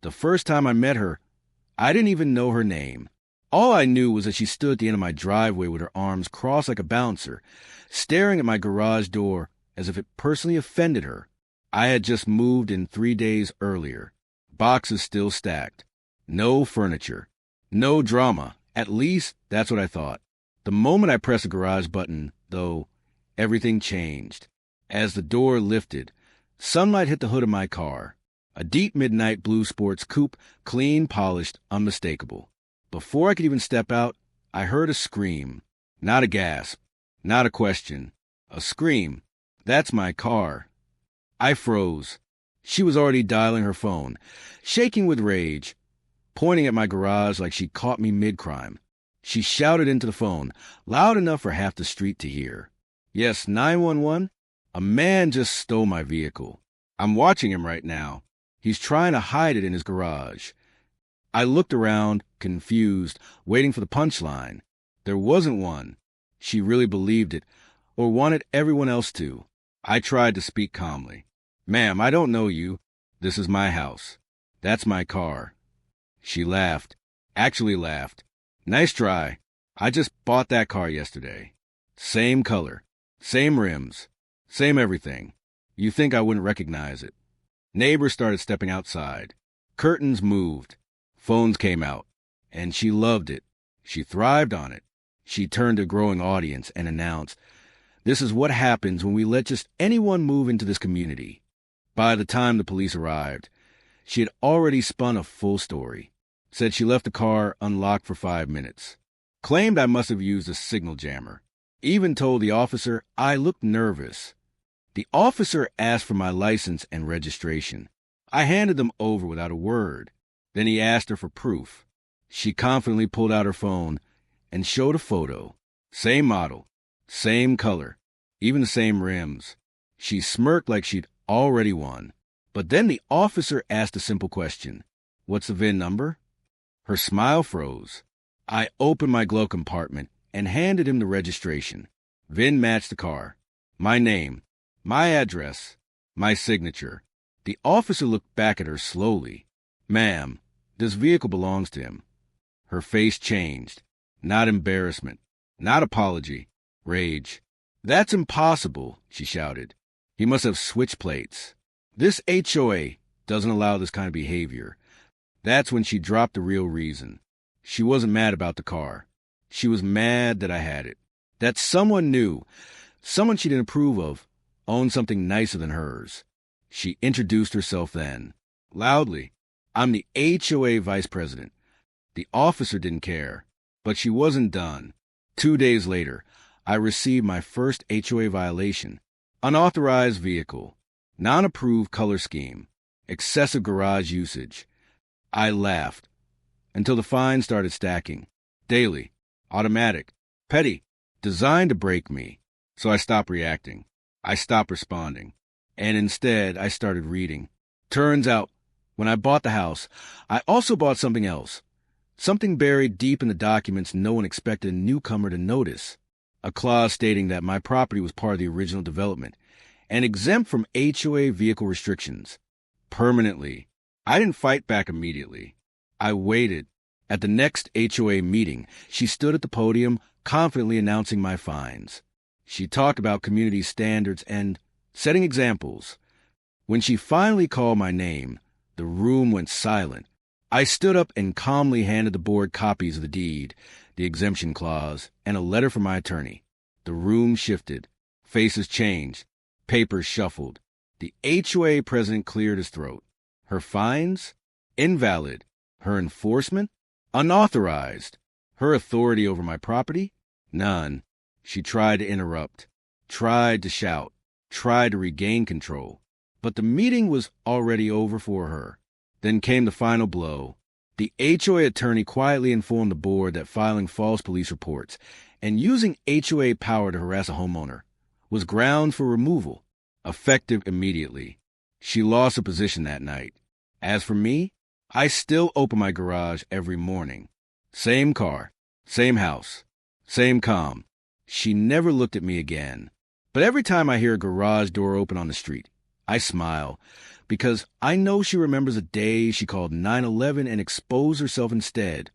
The first time I met her, I didn't even know her name. All I knew was that she stood at the end of my driveway with her arms crossed like a bouncer, staring at my garage door as if it personally offended her. I had just moved in 3 days earlier. Boxes still stacked. No furniture. No drama. At least, that's what I thought. The moment I pressed the garage button, though, everything changed. As the door lifted, sunlight hit the hood of my car. A deep midnight blue sports coupe, clean, polished, unmistakable. Before I could even step out, I heard a scream. Not a gasp. Not a question. A scream. That's my car. I froze. She was already dialing her phone, shaking with rage, pointing at my garage like she'd caught me mid-crime. She shouted into the phone, loud enough for half the street to hear. Yes, 911? A man just stole my vehicle. I'm watching him right now. He's trying to hide it in his garage. I looked around, confused, waiting for the punchline. There wasn't one. She really believed it, or wanted everyone else to. I tried to speak calmly. Ma'am, I don't know you. This is my house. That's my car. She laughed. Actually laughed. Nice try. I just bought that car yesterday. Same color. Same rims. Same everything. You think I wouldn't recognize it. Neighbors started stepping outside. Curtains moved. Phones came out. And she loved it. She thrived on it. She turned to a growing audience and announced, "This is what happens when we let just anyone move into this community." By the time the police arrived, she had already spun a full story. Said she left the car unlocked for 5 minutes. Claimed I must have used a signal jammer. Even told the officer I looked nervous. The officer asked for my license and registration. I handed them over without a word. Then he asked her for proof. She confidently pulled out her phone and showed a photo. Same model, same color, even the same rims. She smirked like she'd already won. But then the officer asked a simple question. What's the VIN number? Her smile froze. I opened my glove compartment and handed him the registration. VIN matched the car. My name, my address, my signature. The officer looked back at her slowly. Ma'am, this vehicle belongs to him. Her face changed. Not embarrassment, not apology, rage. That's impossible, she shouted. He must have switch plates. This HOA doesn't allow this kind of behavior. That's when she dropped the real reason. She wasn't mad about the car. She was mad that I had it. That someone new, someone she didn't approve of, owned something nicer than hers. She introduced herself then, loudly. I'm the HOA vice president. The officer didn't care, but she wasn't done. 2 days later, I received my first HOA violation. Unauthorized vehicle, non-approved color scheme, excessive garage usage. I laughed until the fines started stacking. Daily, automatic, petty, designed to break me. So I stopped reacting. I stopped responding. And instead, I started reading. Turns out, when I bought the house, I also bought something else. Something buried deep in the documents no one expected a newcomer to notice. A clause stating that my property was part of the original development and exempt from HOA vehicle restrictions. Permanently. I didn't fight back immediately. I waited. At the next HOA meeting, she stood at the podium, confidently announcing my fines. She talked about community standards and setting examples. When she finally called my name, the room went silent. I stood up and calmly handed the board copies of the deed, the exemption clause, and a letter from my attorney. The room shifted. Faces changed. Papers shuffled. The HOA president cleared his throat. Her fines? Invalid. Her enforcement? Unauthorized. Her authority over my property? None. She tried to interrupt, tried to shout, tried to regain control. But the meeting was already over for her. Then came the final blow. The HOA attorney quietly informed the board that filing false police reports and using HOA power to harass a homeowner was grounds for removal, effective immediately. She lost her position that night. As for me, I still open my garage every morning. Same car, same house, same calm. She never looked at me again. But every time I hear a garage door open on the street, I smile, because I know she remembers a day she called 911 and exposed herself instead.